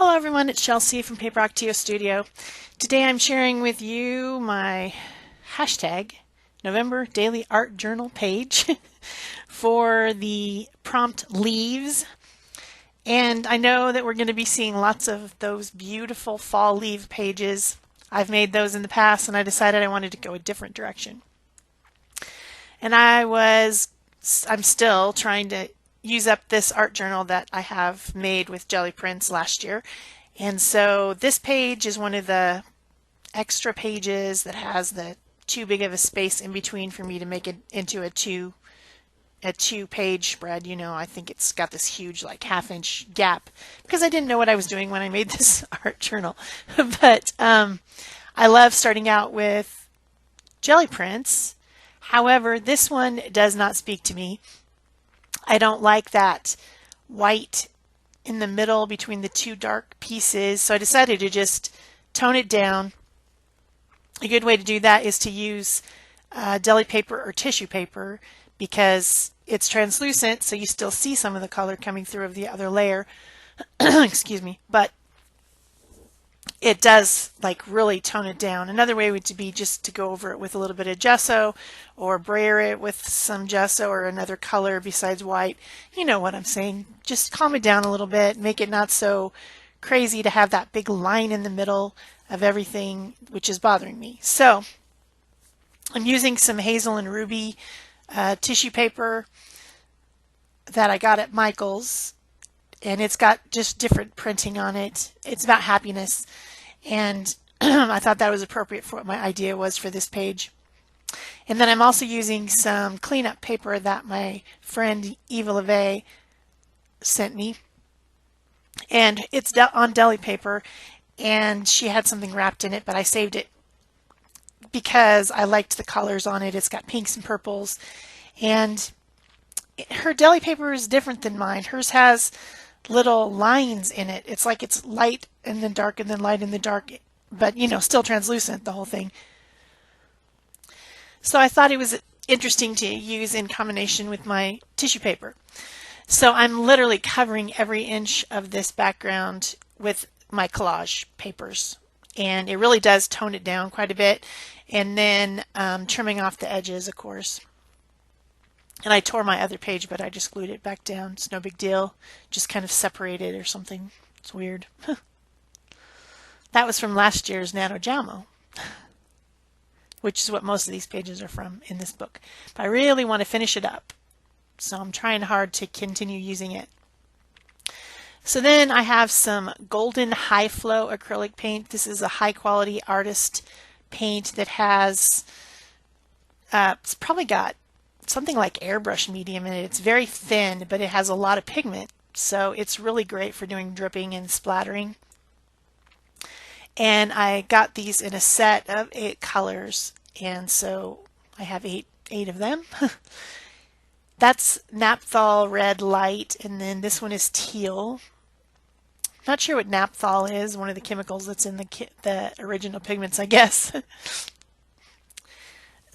Hello everyone, it's Shel from Paper Octio Studio. Today I'm sharing with you my hashtag November Daily Art Journal page for the prompt leaves. And I know that we're going to be seeing lots of those beautiful fall leaf pages. I've made those in the past and I decided I wanted to go a different direction. And I'm still trying to use up this art journal that I have made with jelly prints last year. And so this page is one of the extra pages that has the too big of a space in between for me to make it into a two page spread. You know, I think it's got this huge like half-inch gap because I didn't know what I was doing when I made this art journal. But I love starting out with jelly prints. However, this one does not speak to me. I don't like that white in the middle between the two dark pieces, so I decided to just tone it down. A good way to do that is to use deli paper or tissue paper because it's translucent, so you still see some of the color coming through of the other layer. Excuse me, but it does like really tone it down. Another way would be just to go over it with a little bit of gesso or brayer it with some gesso or another color besides white. You know what I'm saying. Just calm it down a little bit, make it not so crazy to have that big line in the middle of everything, which is bothering me. So I'm using some hazel and ruby tissue paper that I got at Michael's, and it's got just different printing on it. It's about happiness, and I thought that was appropriate for what my idea was for this page. And then I'm also using some cleanup paper that my friend Eva LeVay sent me, and it's on deli paper, and she had something wrapped in it, but I saved it because I liked the colors on it. It's got pinks and purples, and her deli paper is different than mine. Hers has little lines in it. It's like it's light and then dark and then light and then dark, but you know, still translucent, the whole thing. So I thought it was interesting to use in combination with my tissue paper. So I'm literally covering every inch of this background with my collage papers, and it really does tone it down quite a bit, and then trimming off the edges, of course. And I tore my other page, but I just glued it back down. It's no big deal. Just kind of separated or something. It's weird. That was from last year's NaNoJamo, which is what most of these pages are from in this book. But I really want to finish it up, so I'm trying hard to continue using it. So then I have some golden high flow acrylic paint. This is a high quality artist paint that has, it's probably got something like airbrush medium in it. It's very thin, but it has a lot of pigment, so it's really great for doing dripping and splattering. And I got these in a set of 8 colors, and so I have eight of them. That's Naphthol Red Light, and then this one is teal. Not sure what naphthol is, one of the chemicals that's in the original pigments, I guess.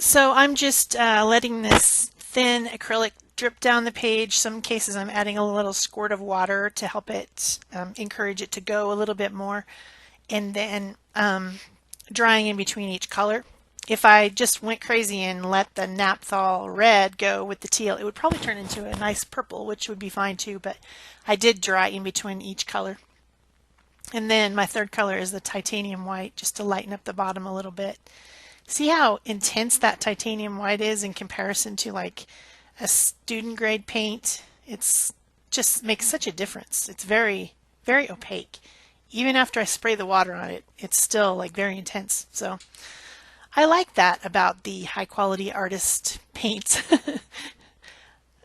So I'm just letting this thin acrylic drip down the page. Some cases I'm adding a little squirt of water to help it encourage it to go a little bit more, and then drying in between each color. If I just went crazy and let the naphthol red go with the teal, it would probably turn into a nice purple, which would be fine too, but I did dry in between each color. And then my third color is the titanium white, just to lighten up the bottom a little bit. See how intense that titanium white is in comparison to like a student grade paint? It's just makes such a difference. It's very, very opaque. Even after I spray the water on it, it's still like very intense. So I like that about the high quality artist paints.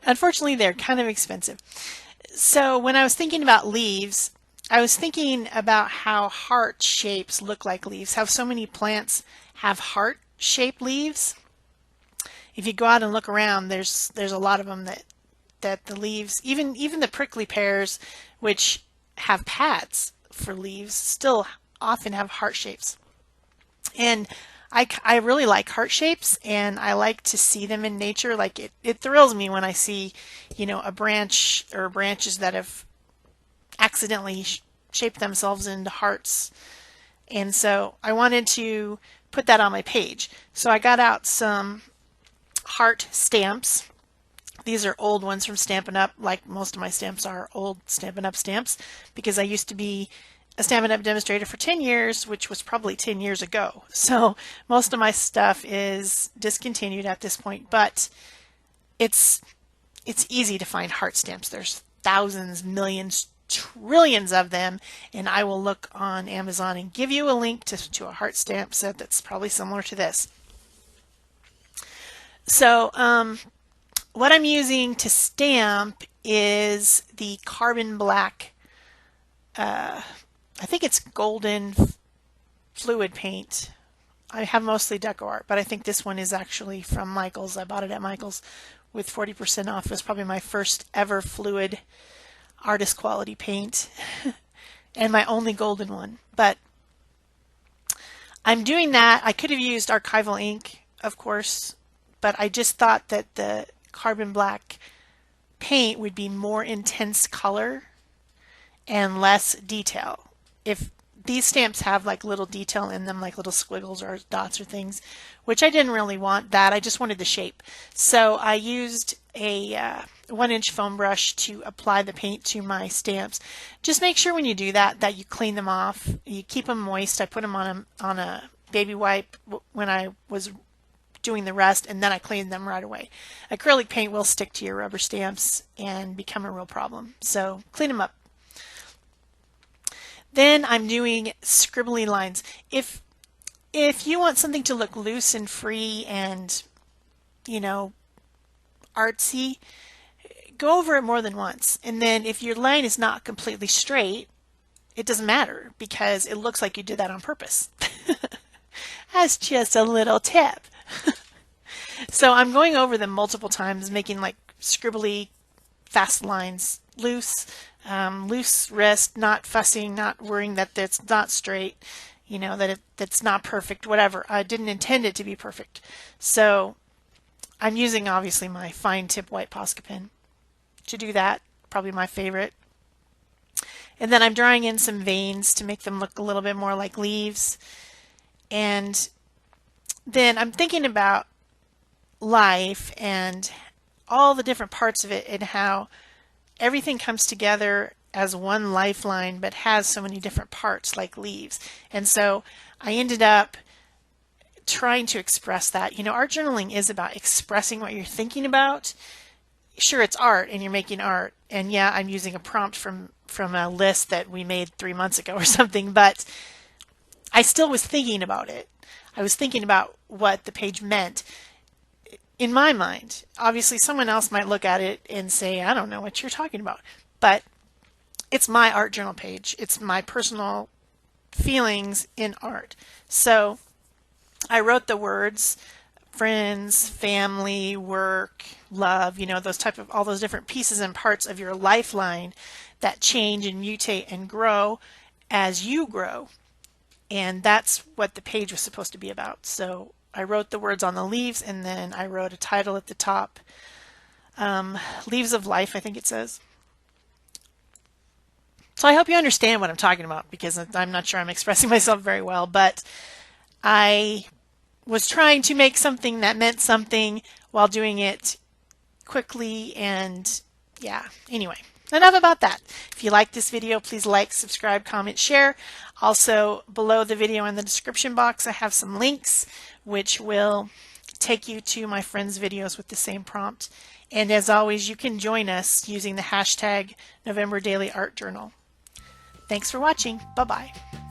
Unfortunately, they're kind of expensive. So when I was thinking about leaves, I was thinking about how heart shapes look like leaves, how so many plants have heart-shaped leaves. If you go out and look around, there's a lot of them that the leaves, even the prickly pears, which have pads for leaves, still often have heart shapes. And I really like heart shapes, and I like to see them in nature. Like it thrills me when I see, you know, a branch or branches that have accidentally shape themselves into hearts. And so I wanted to put that on my page. So I got out some heart stamps. These are old ones from Stampin' Up, like most of my stamps are old Stampin' Up stamps, because I used to be a Stampin' Up demonstrator for 10 years, which was probably 10 years ago. So most of my stuff is discontinued at this point, but it's easy to find heart stamps. There's thousands, millions, trillions of them, and I will look on Amazon and give you a link to a heart stamp set that's probably similar to this. So what I'm using to stamp is the carbon black, I think it's golden fluid paint. I have mostly Deco Art, but I think this one is actually from Michael's. I bought it at Michael's with 40% off. It was probably my first ever fluid artist quality paint and my only golden one. But I'm doing that. I could have used archival ink, of course, but I just thought that the carbon black paint would be more intense color and less detail. If these stamps have like little detail in them, like little squiggles or dots or things, which I didn't really want that. I just wanted the shape. So I used a 1-inch foam brush to apply the paint to my stamps. Just make sure when you do that that you clean them off. You keep them moist. I put them on a baby wipe when I was doing the rest, and then I cleaned them right away. Acrylic paint will stick to your rubber stamps and become a real problem. So clean them up. Then I'm doing scribbly lines. If you want something to look loose and free and, you know, artsy, go over it more than once. And then if your line is not completely straight, it doesn't matter because it looks like you did that on purpose. That's just a little tip. So I'm going over them multiple times, making like scribbly fast lines, loose wrist, not fussing, not worrying that it's not straight, you know, that that's not perfect, whatever. I didn't intend it to be perfect. So I'm using obviously my fine tip white Posca pen to do that, probably my favorite. And then I'm drawing in some veins to make them look a little bit more like leaves. And then I'm thinking about life and all the different parts of it and how everything comes together as one lifeline but has so many different parts like leaves. And so I ended up trying to express that. You know, art journaling is about expressing what you're thinking about. Sure, it's art and you're making art, and yeah, I'm using a prompt from a list that we made 3 months ago or something, but I still was thinking about it. I was thinking about what the page meant in my mind. Obviously someone else might look at it and say, I don't know what you're talking about, but it's my art journal page. It's my personal feelings in art. So I wrote the words friends, family, work, love, you know, those type of all those different pieces and parts of your lifeline that change and mutate and grow as you grow. And that's what the page was supposed to be about. So I wrote the words on the leaves, and then I wrote a title at the top. Leaves of Life, I think it says. So I hope you understand what I'm talking about, because I'm not sure I'm expressing myself very well, but I was trying to make something that meant something while doing it quickly, and yeah, anyway. Enough about that. If you like this video, please like, subscribe, comment, share. Also, below the video in the description box, I have some links which will take you to my friends' videos with the same prompt. And as always, you can join us using the hashtag #NovemberDailyArtJournal. Thanks for watching. Bye-bye.